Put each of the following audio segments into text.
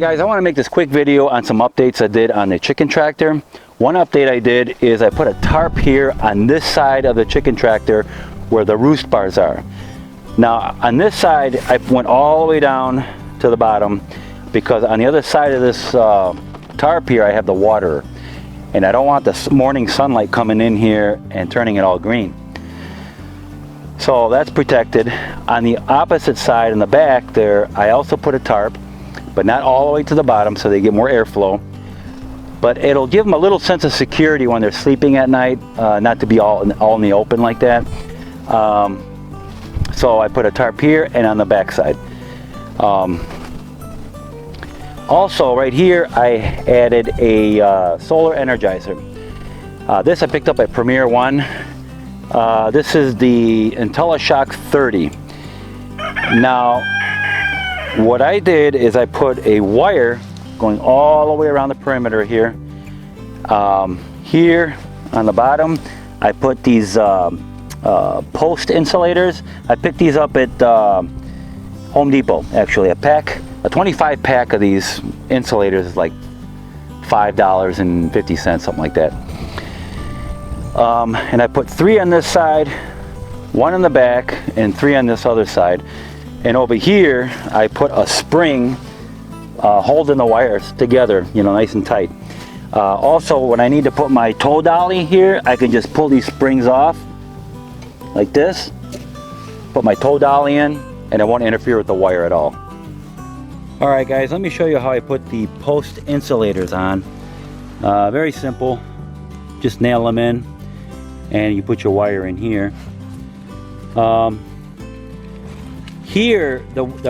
guys, I want to make this quick video on some updates I did on the chicken tractor. One update I did is I put a tarp here on this side of the chicken tractor where the roost bars are. Now on this side I went all the way down to the bottom because on the other side of this tarp here I have the water, and I don't want the morning sunlight coming in here and turning it all green. So that's protected. On the opposite side in the back there I also put a tarp, but not all the way to the bottom so they get more airflow. But it'll give them a little sense of security when they're sleeping at night, not to be all in the open like that. So I put a tarp here and on the back side. Also right here I added a solar energizer. This I picked up at Premier One. This is the IntelliShock 30. Now what I did is I put a wire going all the way around the perimeter here. Here on the bottom I put these post insulators. I picked these up at Home Depot actually. A 25 pack of these insulators is like $5.50, something like that. And I put 3 on this side, 1 on the back, and 3 on this other side. And over here I put a spring holding the wires together, you know, nice and tight. Also, when I need to put my tow dolly here, I can just pull these springs off like this, put my tow dolly in, and it won't interfere with the wire at all. Alright guys, let me show you how I put the post insulators on. Very simple. Just nail them in and you put your wire in here. Here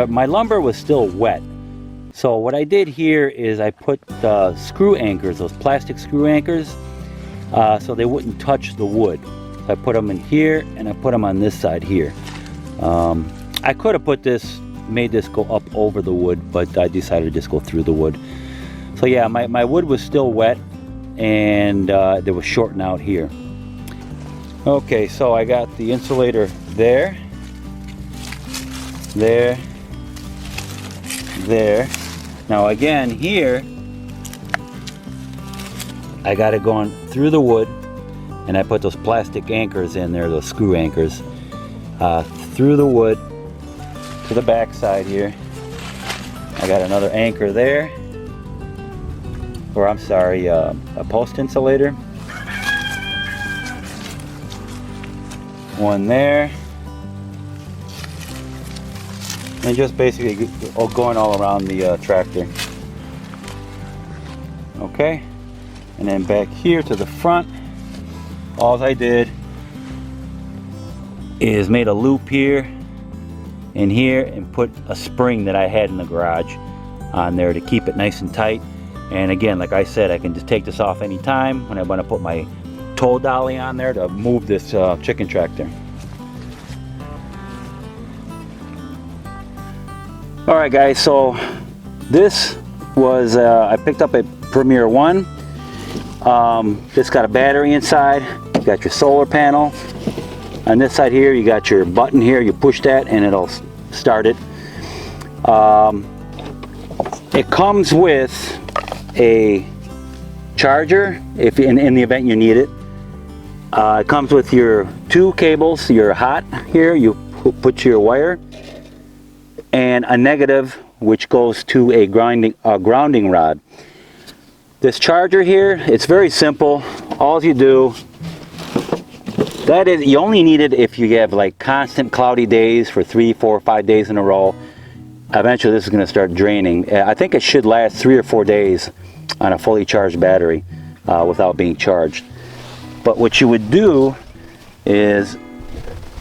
my lumber was still wet, so what I did here is I put screw anchors, those plastic screw anchors, so they wouldn't touch the wood. So I put them in here and I put them on this side here. I could have made this go up over the wood, but I decided to just go through the wood. So yeah, my wood was still wet and there was shorting out here. Okay, so I got the insulator there, there. Now again here I got it going through the wood, and I put those plastic anchors in there, those screw anchors, through the wood to the back side here. I got another anchor there, or I'm sorry, a post insulator. One there. And just basically going all around the tractor. Okay, and then back here to the front, all I did is made a loop here and here and put a spring that I had in the garage on there to keep it nice and tight. And again, like I said, I can just take this off anytime when I want to put my tow dolly on there to move this chicken tractor. Alright guys, so this was I picked up at Premier One. This got a battery inside. You got your solar panel. On this side here you got your button here. You push that and it'll start it. It comes with a charger if in the event you need it. It comes with your 2 cables, your hot here, you put your wire, and a negative which goes to a grounding rod. This charger here, it's very simple. All you do, that is, you only need it if you have like constant cloudy days for 3, 4, 5 days in a row. Eventually this is going to start draining. I think it should last 3 or 4 days on a fully charged battery without being charged. But what you would do is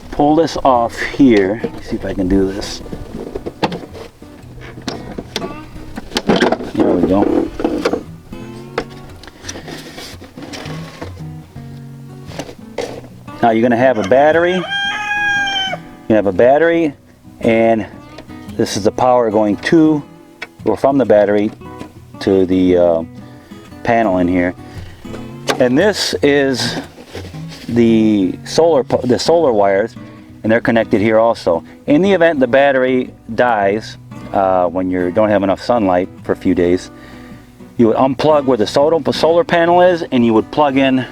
pull this off here. Let me see if I can do this. There we go. Now you're going to have a battery. You have a battery, and this is the power going to or from the battery to the panel in here. And this is the solar wires, and they're connected here also. In the event the battery dies, when you don't have enough sunlight for a few days. You would unplug where the solar panel is, and you would plug in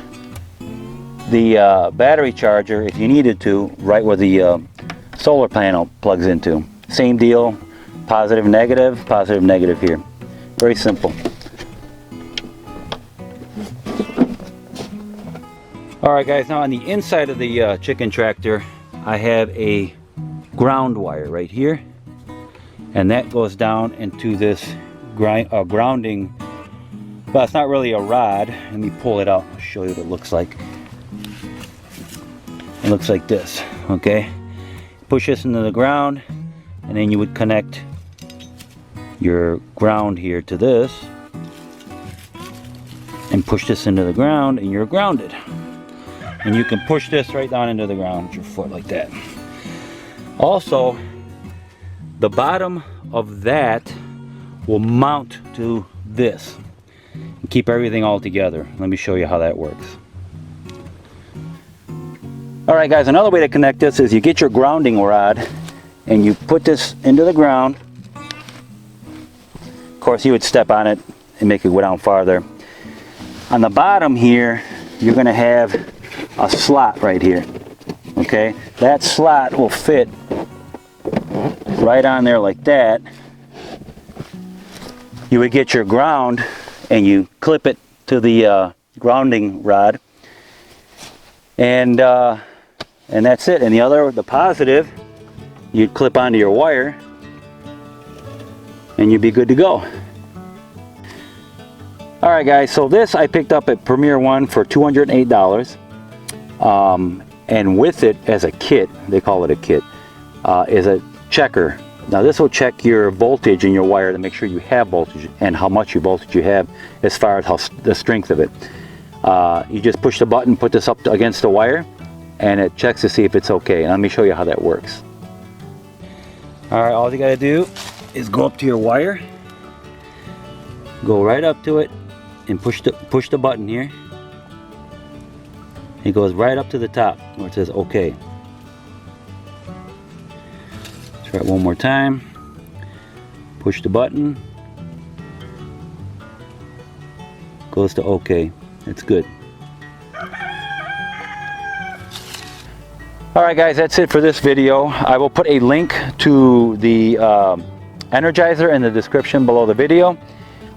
the battery charger if you needed to, right where the solar panel plugs into. Same deal, positive, negative here. Very simple. Alright guys, now on the inside of the chicken tractor, I have a ground wire right here, and that goes down into this grounding. Well, it's not really a rod. Let me pull it out. I'll show you what it looks like. It looks like this, okay? Push this into the ground, and then you would connect your ground here to this, and push this into the ground, and you're grounded. And you can push this right down into the ground with your foot like that. Also, the bottom of that will mount to this and keep everything all together. Let me show you how that works. Alright guys, another way to connect this is you get your grounding rod and you put this into the ground. Of course, you would step on it and make it go down farther. On the bottom here, you're going to have a slot right here. Okay, that slot will fit right on there like that. You would get your ground and you clip it to the grounding rod, and that's it. And the positive, you'd clip onto your wire and you'd be good to go. Alright guys, so this I picked up at Premier One for $208. And with it as a kit, they call it a kit, is a checker. Now this will check your voltage in your wire to make sure you have voltage and how much voltage you have as far as the strength of it. You just push the button, put this up against the wire, and it checks to see if it's okay. And let me show you how that works. Alright, all you gotta do is go up to your wire, go right up to it, and push the button here. It goes right up to the top where it says OK. Try it one more time. Push the button. Goes to OK. It's good. Alright guys, that's it for this video. I will put a link to the Energizer in the description below the video.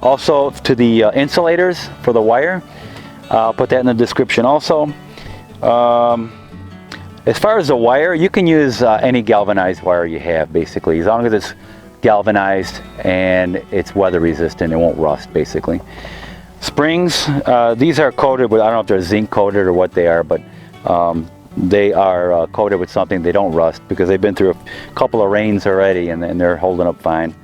Also to the insulators for the wire. I'll put that in the description also. As far as the wire, you can use any galvanized wire you have, basically, as long as it's galvanized and it's weather resistant. It won't rust, basically. Springs, these are coated with, I don't know if they're zinc coated or what they are, but they are coated with something. They don't rust because they've been through a couple of rains already, and they're holding up fine.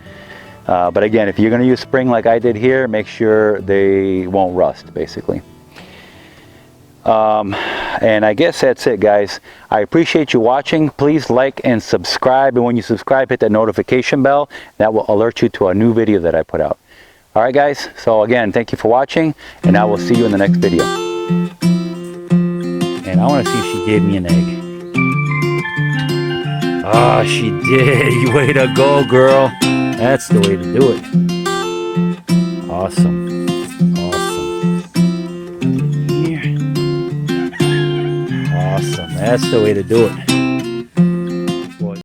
But again, if you're going to use spring like I did here, make sure they won't rust, basically. And I guess that's it, guys. I appreciate you watching. Please like and subscribe, and when you subscribe, hit that notification bell. That will alert you to a new video that I put out. Alright guys, so again, thank you for watching, and I will see you in the next video. And I want to see if she gave me an egg. Ah, she did. Way to go, girl. That's the way to do it. Awesome. Awesome. That's the way to do it.